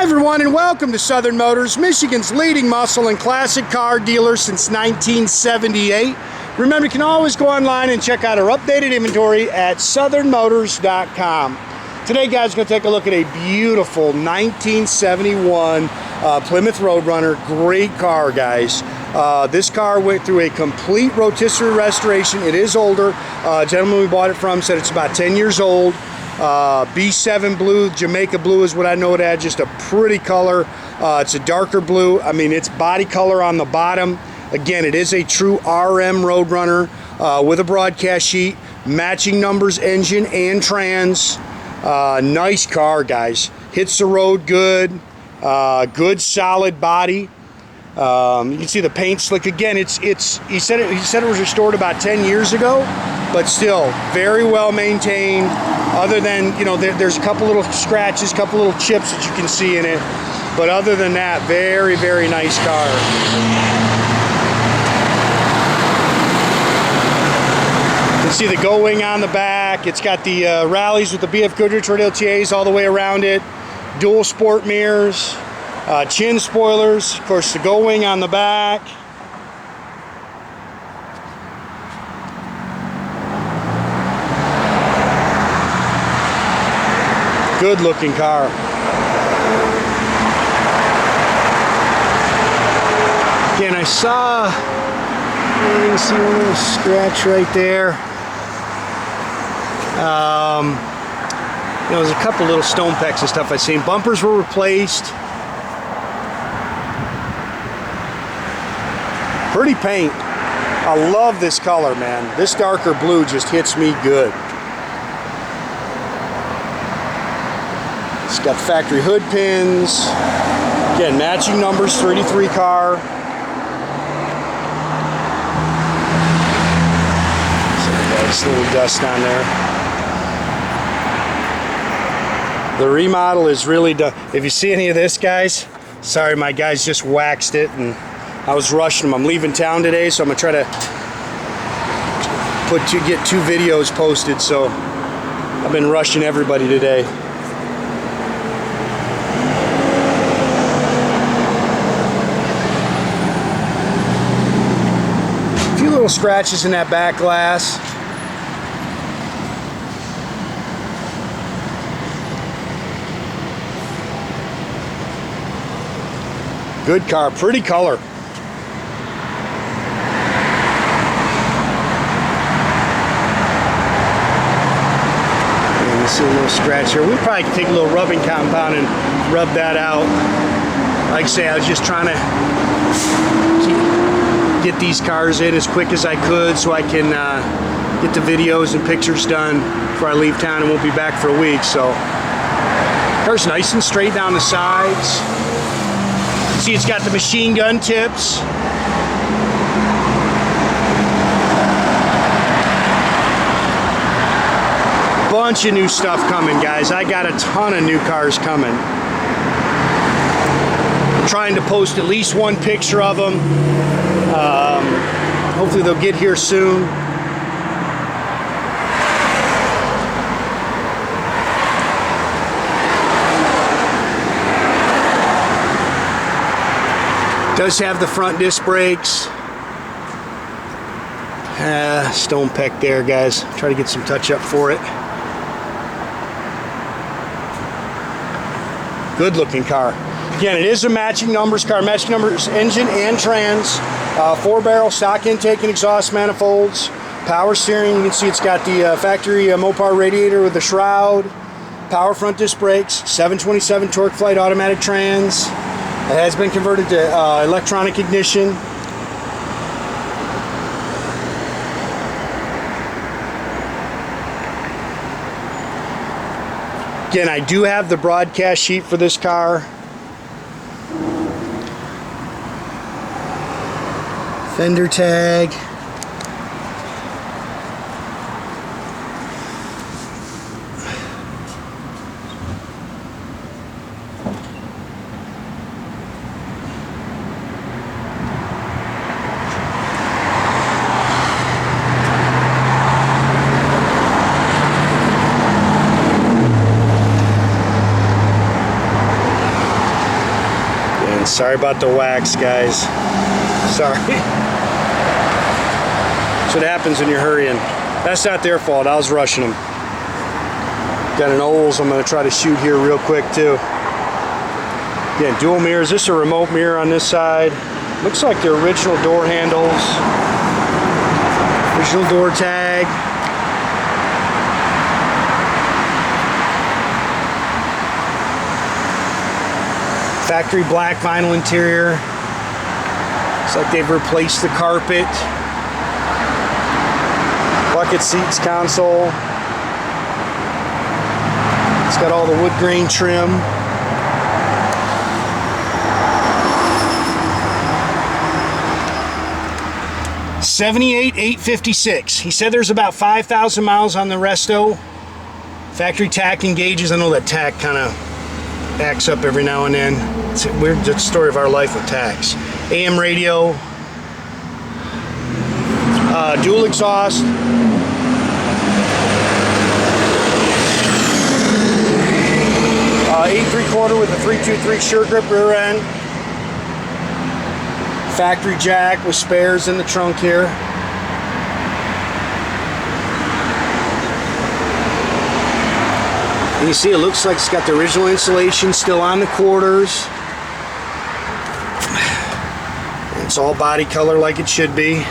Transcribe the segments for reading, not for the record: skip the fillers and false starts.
Hi everyone, and welcome to Southern Motors, Michigan's leading muscle and classic car dealer since 1978. Remember, you can always go online and check out our updated inventory at southernmotors.com. Today, guys, we're going to take a look at a beautiful 1971 Plymouth Roadrunner. Great car, guys. This car went through a complete rotisserie restoration. It is older. Gentleman we bought it from said it's about 10 years old. B7 blue, Jamaica blue is what I know it as. Just a pretty color. It's a darker blue. I mean, it's body color on the bottom. Again, it is a true RM Roadrunner with a broadcast sheet, matching numbers, engine and trans. Nice car, guys. Hits the road good. Good solid body. You can see the paint slick. Again, he said it was restored about 10 years ago, but still very well maintained. Other than, you know, there's a couple little scratches, couple little chips that you can see in it, but other than that, very, very nice car. You can see the go wing on the back. It's got the rallies with the BF Goodrich Radial TAs all the way around it. Dual sport mirrors, chin spoilers, of course the go wing on the back. Good looking car. Again, I saw, you can see one little scratch right there. You know, there's a couple little stone pecks and stuff I've seen. Bumpers were replaced. Pretty paint. I love this color, man. This darker blue just hits me good. It's got factory hood pins. Again, matching numbers, 33 car. So nice little dust on there. The remodel is really done. If you see any of this, guys, sorry, my guys just waxed it and I was rushing them. I'm leaving town today, so I'm gonna try to get 2 videos posted. So I've been rushing everybody today. A few little scratches in that back glass. Good car, pretty color. And you see a little scratch here. We probably could take a little rubbing compound and rub that out. Like I say, I was just trying to get these cars in as quick as I could so I can get the videos and pictures done before I leave town and won't be back for a week. So, car's nice and straight down the sides. See, it's got the machine gun tips. Bunch of new stuff coming, guys. I got a ton of new cars coming. I'm trying to post at least 1 picture of them. Hopefully they'll get here soon. Does have the front disc brakes. Stone peck there, guys. Try to get some touch up for it. Good looking car. Again, it is a matching numbers car. Matching numbers engine and trans. 4-barrel stock intake and exhaust manifolds. Power steering. You can see it's got the factory Mopar radiator with the shroud. Power front disc brakes. 727 Torqueflite automatic trans. It has been converted to electronic ignition. Again, I do have the broadcast sheet for this car. Fender tag. And sorry about the wax, guys. Sorry. That's what happens when you're hurrying. That's not their fault. I was rushing them. Got an Olds I'm going to try to shoot here real quick too. Again, dual mirrors. This is a remote mirror on this side. Looks like the original door handles. Original door tag. Factory black vinyl interior. Looks like they've replaced the carpet. Bucket seats console. It's got all the wood grain trim. $78,856. He said there's about 5,000 miles on the resto. Factory tach and gauges. I know that tach kind of acts up every now and then. It's a weird story of our life with tachs. AM radio. Dual exhaust. 8 3/4 with a 323 sure grip rear end. Factory jack with spares in the trunk here. And you see it looks like it's got the original insulation still on the quarters. It's all body color like it should be.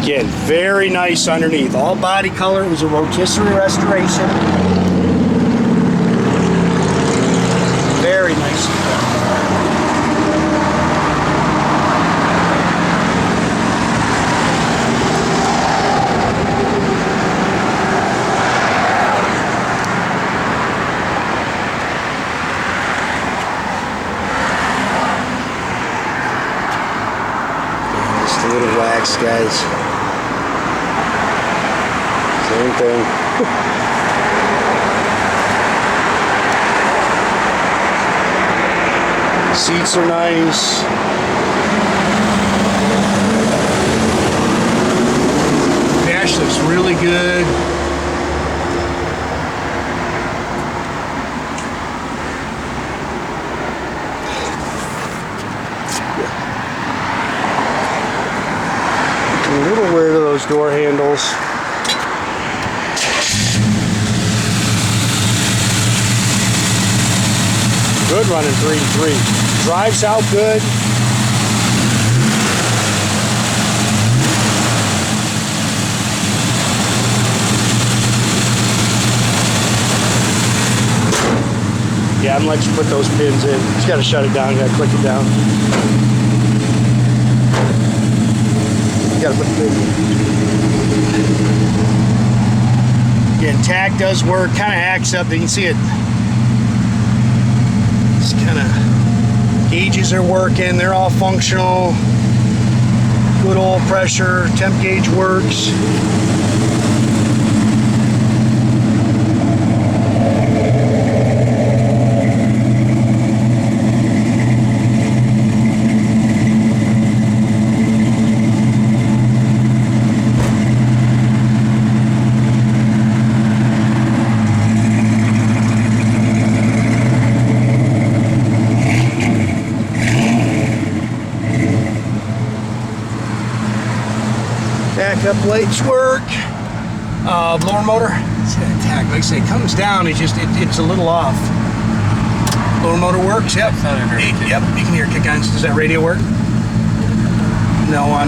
Again, very nice underneath. All body color. It was a Rotisserie Restoration. Very nice. Just a little wax, guys. Same thing. Seats are nice. Dash looks really good. A little weird of those door handles. Good running 3-3. Drives out good. Yeah, I'm letting you put those pins in. Just gotta shut it down, you gotta click it down. You gotta put the pins in. Again, tach does work, kinda acts up, you can see it. Kind of gauges are working, they're all functional. Good oil pressure, temp gauge works. Backup lights work. Blower motor. Tach, like I say, it comes down. It's a little off. Blower motor works. Yep. Yep. You can hear it kick on. Does that radio work? No. Well,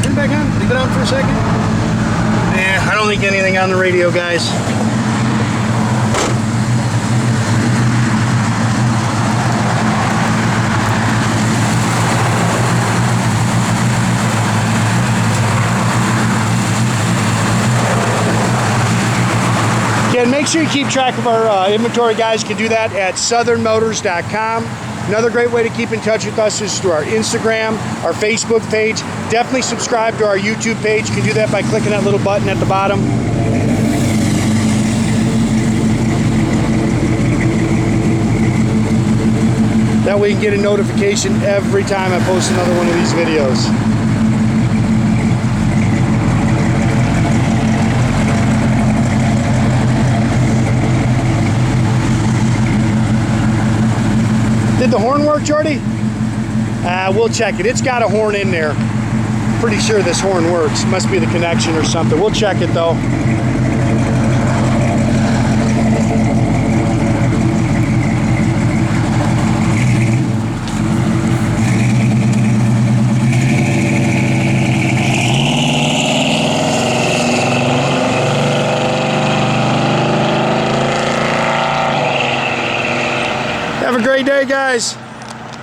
turn it back on. Leave it on for a second. Yeah, I don't think anything on the radio, guys. And make sure you keep track of our inventory, guys. You can do that at southernmotors.com. Another great way to keep in touch with us is through our Instagram, our Facebook page. Definitely subscribe to our YouTube page. You can do that by clicking that little button at the bottom. That way you can get a notification every time I post another one of these videos. Did the horn work, Jordy? We'll check it. It's got a horn in there. Pretty sure this horn works. Must be the connection or something. We'll check it though. Have a great day, guys.